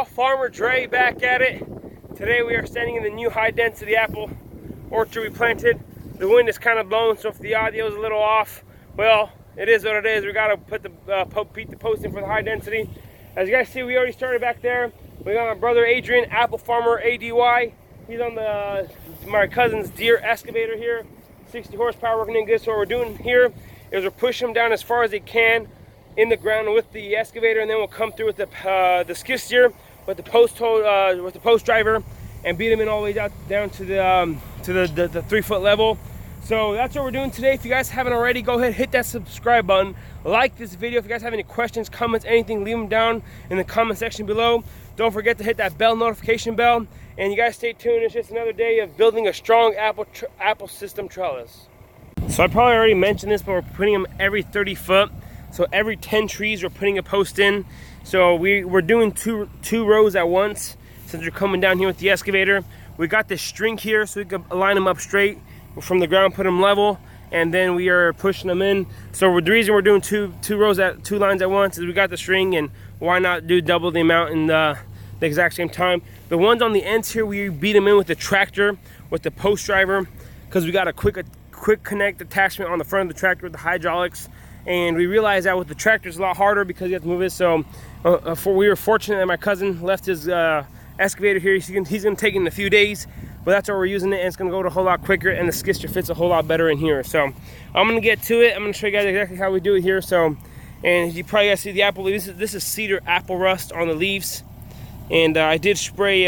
y'all, Farmer Dre back at it. Today we are standing in the new high density apple orchard we planted. The wind is kind of blowing, so if the audio is a little off, well, it is what it is. We gotta put the post in for the high density. As you guys see, we already started back there. We got my brother Adrian, apple farmer ADY. He's on my cousin's Deere Escalator here, 60 horsepower, working in good. So what we're doing here is we're pushing them down as far as they can in the ground with the excavator, and then we'll come through with the skid steer with the post driver and beat them in all the way down to the 3 foot level. So that's what we're doing today. If you guys haven't already, go ahead, hit that subscribe button, like this video. If you guys have any questions, comments, anything, leave them down in the comment section below. Don't forget to hit that bell notification bell, and you guys stay tuned. It's just another day of building a strong apple system trellis. So I probably already mentioned this, but we're putting them every 30 foot. So every 10 trees we're putting a post in. So we're doing two rows at once since we're coming down here with the excavator. We got this string here so we can line them up straight from the ground, put them level, and then we are pushing them in. So the reason we're doing two lines at once is we got the string, and why not do double the amount in the exact same time. The ones on the ends here, we beat them in with the tractor, with the post driver, because we got a quick connect attachment on the front of the tractor with the hydraulics. And we realized that with the tractor it's a lot harder because you have to move it. So we were fortunate that my cousin left his excavator here. He's gonna take it in a few days, but that's why we're using it, and it's gonna go a whole lot quicker, and the skid steer fits a whole lot better in here. So I'm gonna get to it. I'm gonna show you guys exactly how we do it here. So, and you probably guys see the apple leaves. This is cedar apple rust on the leaves, and I did spray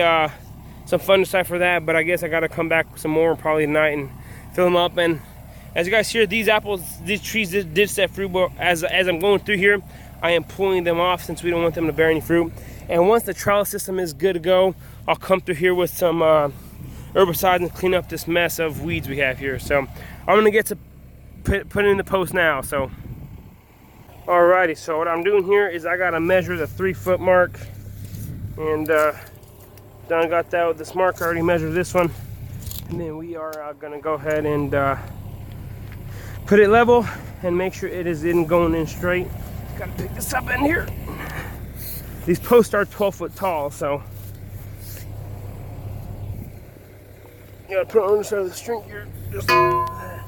some fungicide for that, but I guess I gotta come back some more probably tonight and fill them up. And as you guys hear, these trees did set fruit, but as I'm going through here, I am pulling them off since we don't want them to bear any fruit. And once the trellis system is good to go, I'll come through here with some herbicide and clean up this mess of weeds we have here. So I'm gonna get to put in the post now. So alrighty, so what I'm doing here is I gotta measure the 3 foot mark, and done got that with this mark. I already measured this one, and then we are gonna go ahead and put it level and make sure it is going in straight. Gotta pick this up in here. These posts are 12 foot tall, so you gotta put it on the side of the string here. Just gonna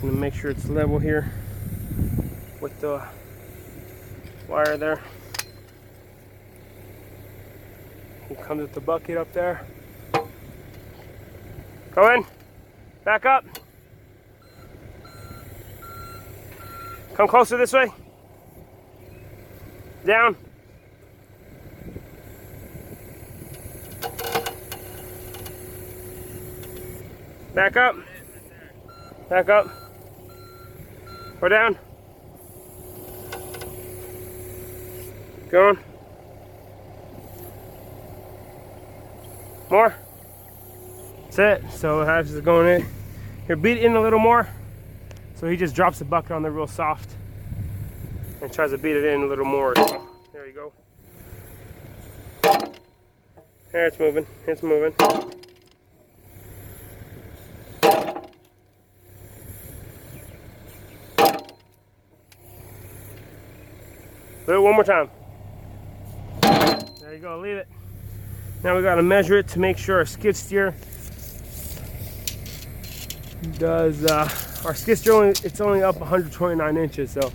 make sure it's level here with the wire there. He comes with the bucket up there. Go in. Back up. Come closer this way. Down. Back up. Back up. Go down. Go on. More. That's it. So it has to go in. Here, beat it in a little more. So he just drops the bucket on there real soft and tries to beat it in a little more. So there you go. There, it's moving. It's moving. Do it one more time. There you go. Leave it. Now we got to measure it to make sure our skid steer does. Our skid steer it's only up 129 inches. So,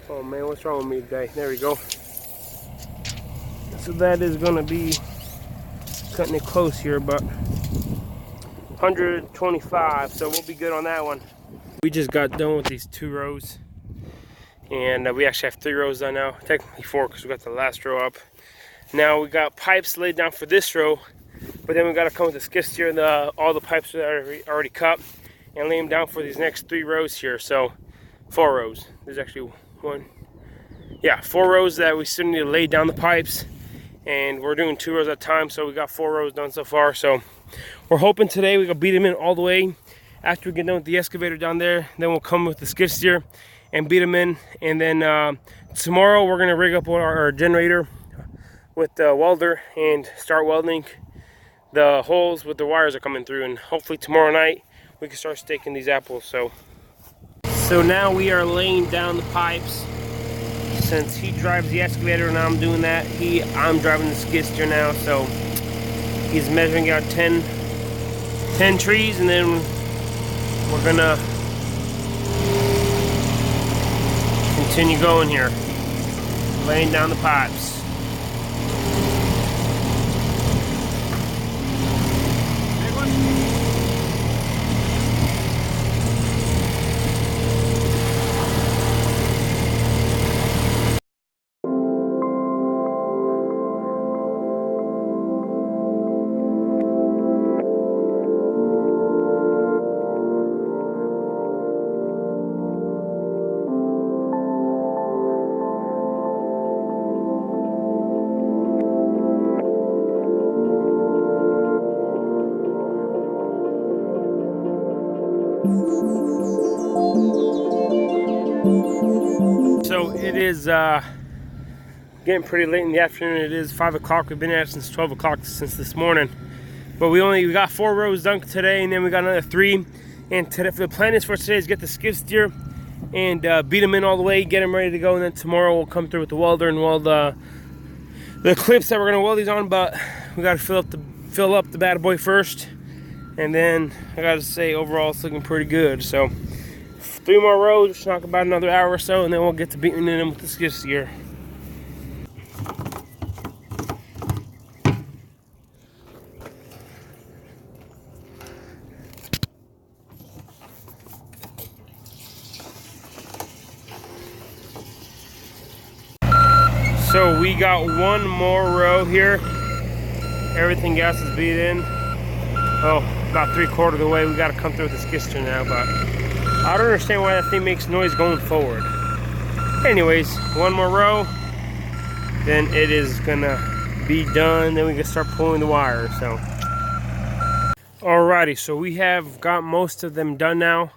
oh man, what's wrong with me today? There we go. So that is going to be cutting it close here, but 125. So we'll be good on that one. We just got done with these 2 rows, and we actually have 3 rows done now. Technically 4 because we got the last row up. Now we got pipes laid down for this row, but then we got to come with the skid steer and all the pipes that are already cut and lay them down for these next 3 rows here. So 4 rows. There's actually 4 rows that we still need to lay down the pipes, and we're doing 2 rows at a time. So we got 4 rows done so far. So we're hoping today we can beat them in all the way. After we get done with the excavator down there, then we'll come with the skid steer and beat them in. And then tomorrow we're gonna rig up our generator with the welder and start welding the holes with the wires are coming through, and hopefully tomorrow night we can start staking these apples. So So now we are laying down the pipes. Since he drives the excavator and I'm doing that, I'm driving the skid steer now. So he's measuring out 10 trees, and then we're gonna continue going here, laying down the pipes. So it is getting pretty late in the afternoon. It is 5 o'clock. We've been at it since 12 o'clock since this morning. But we got 4 rows done today, and then we got another 3. And today, the plan is for today is get the skid steer and beat them in all the way, get them ready to go. And then tomorrow we'll come through with the welder and weld the clips that we're gonna weld these on. But we got to fill up the bad boy first, and then I gotta say overall it's looking pretty good. So 3 more rows, which knock about another hour or so, and then we'll get to beating in them with the skid steer. So we got 1 more row here. Everything else is beat in. Oh, about 3/4 of the way. We got to come through with the skid steer now, but I don't understand why that thing makes noise going forward. Anyways, 1 more row, then it is gonna be done. Then we can start pulling the wire. So, alrighty, so we have got most of them done now.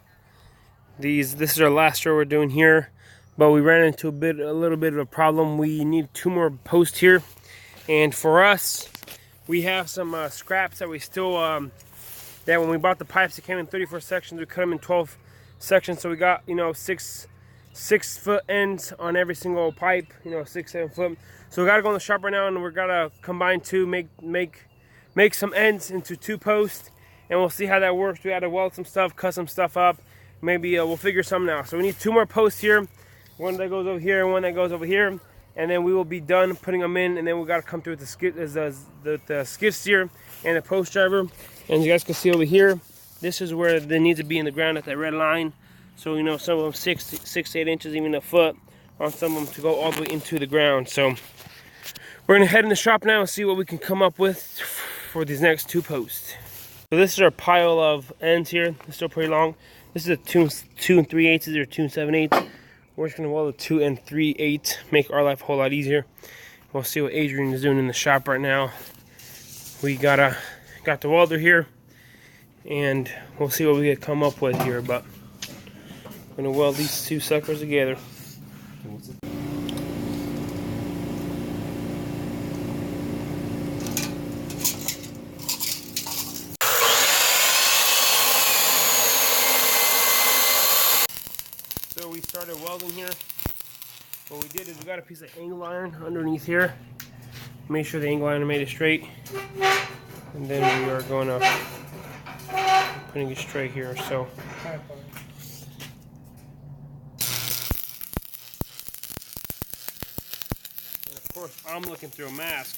This is our last row we're doing here, but we ran into a little bit of a problem. We need 2 more posts here, and for us, we have some scraps that we still that when we bought the pipes, it came in 34 sections. We cut them in 12 sections, so we got 6-foot ends on every single pipe, 6-7 foot. So we gotta go in the shop right now, and we're gonna combine 2, make some ends into 2 posts, and we'll see how that works. We had to weld some stuff, cut some stuff up. Maybe we'll figure something out. So we need 2 more posts here, 1 that goes over here and 1 that goes over here, and then we will be done putting them in. And then we gotta come through with the skid steer and the post driver. And you guys can see over here, this is where they need to be in the ground at that red line. So some of them 6 to 8 inches, even a foot on some of them to go all the way into the ground. So we're gonna head in the shop now and see what we can come up with for these next 2 posts. So this is our pile of ends here. It's still pretty long. This is a 2 3/8 or 2 7/8. We're just gonna weld a 2 3/8, make our life a whole lot easier. We'll see what Adrian is doing in the shop right now. We got the welder here, and we'll see what we can come up with here. But I'm gonna weld these 2 suckers together. So we started welding here. What we did is we got a piece of angle iron underneath here. Make sure the angle iron made it straight. And then we are going to putting it straight here. So and of course I'm looking through a mask.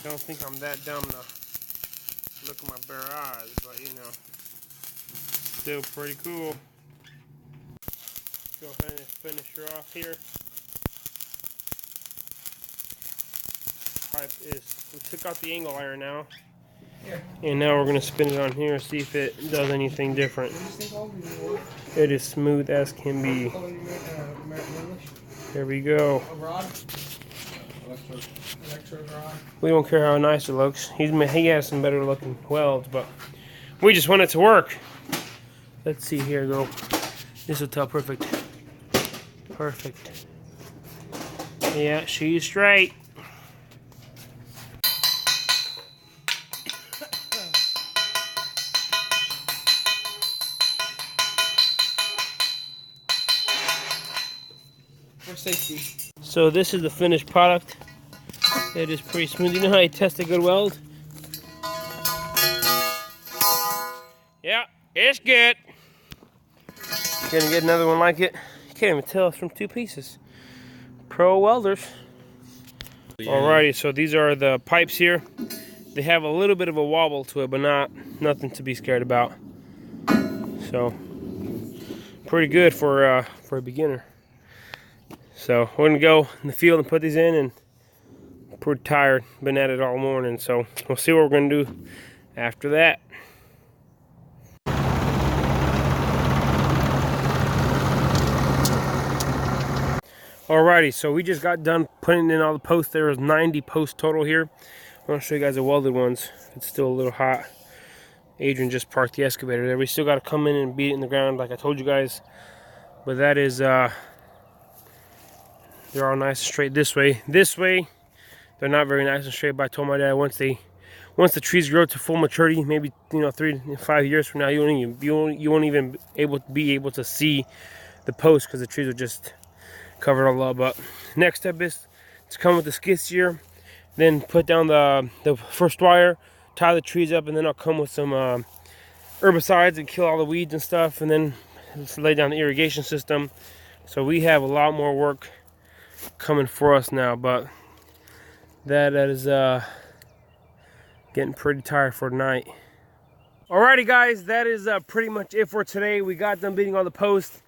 Don't think I'm that dumb to look at my bare eyes, but still pretty cool. Go ahead and finish her off here. Pipe we took out the angle iron now. Yeah. And now we're going to spin it on here and see if it does anything different. It is smooth as can be. There we go. We don't care how nice it looks. He has some better looking welds, but we just want it to work. Let's see here, go. This will tell perfect. Perfect. Yeah, she's straight. for safety. So this is the finished product. It is pretty smooth. You know how you test a good weld? Yeah, it's good. Gonna get another one like it. You can't even tell it's from two pieces. Pro welders. Alrighty, so these are the pipes here. They have a little bit of a wobble to it, but nothing to be scared about. So pretty good for a beginner. So we're gonna go in the field and put these in, and I'm pretty tired. Been at it all morning, so we'll see what we're gonna do after that. Alrighty, so we just got done putting in all the posts. There was 90 posts total here. I want to show you guys the welded ones. It's still a little hot. Adrian just parked the excavator there. We still got to come in and beat it in the ground like I told you guys. But that is, they're all nice and straight this way. This way, they're not very nice and straight, but I told my dad once the trees grow to full maturity, maybe 3 to 5 years from now, you won't even be able to see the posts because the trees will just cover it all up. But next step is to come with the skid steer, then put down the first wire, tie the trees up, and then I'll come with some herbicides and kill all the weeds and stuff, and then just lay down the irrigation system. So we have a lot more work coming for us now, but that is getting pretty tired for tonight. Alrighty guys, that is pretty much it for today. We got done beating all the posts.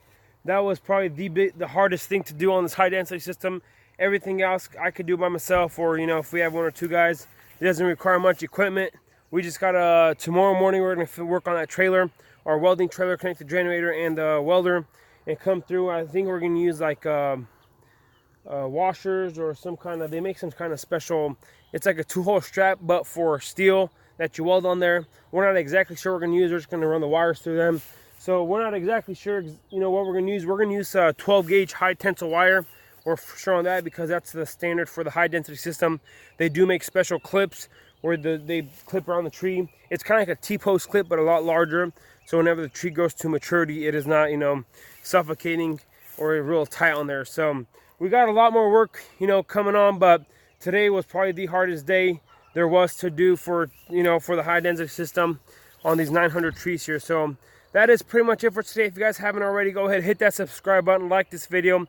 That was probably the hardest thing to do on this high density system. Everything else I could do by myself, or if we have 1 or 2 guys. It doesn't require much equipment. We just got tomorrow morning we're gonna work on that trailer, our welding trailer, connect the generator and the welder, and come through. I think we're gonna use like washers or some kind of, they make some kind of special, it's like a 2-hole strap but for steel that you weld on there. We're not exactly sure what we're gonna use. We're just gonna run the wires through them. So we're not exactly sure, what we're gonna use. We're gonna use 12 gauge high tensile wire. We're sure on that because that's the standard for the high density system. They do make special clips where they clip around the tree. It's kind of like a T-post clip, but a lot larger. So whenever the tree grows to maturity, it is not, suffocating or real tight on there. So we got a lot more work, coming on, but today was probably the hardest day there was to do for, for the high density system on these 900 trees here. So that is pretty much it for today. If you guys haven't already, go ahead, hit that subscribe button, like this video.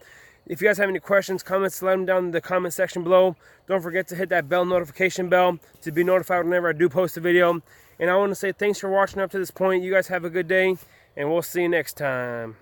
If you guys have any questions, comments, let them down in the comment section below. Don't forget to hit that bell notification bell to be notified whenever I do post a video. And I want to say thanks for watching up to this point. You guys have a good day, and we'll see you next time.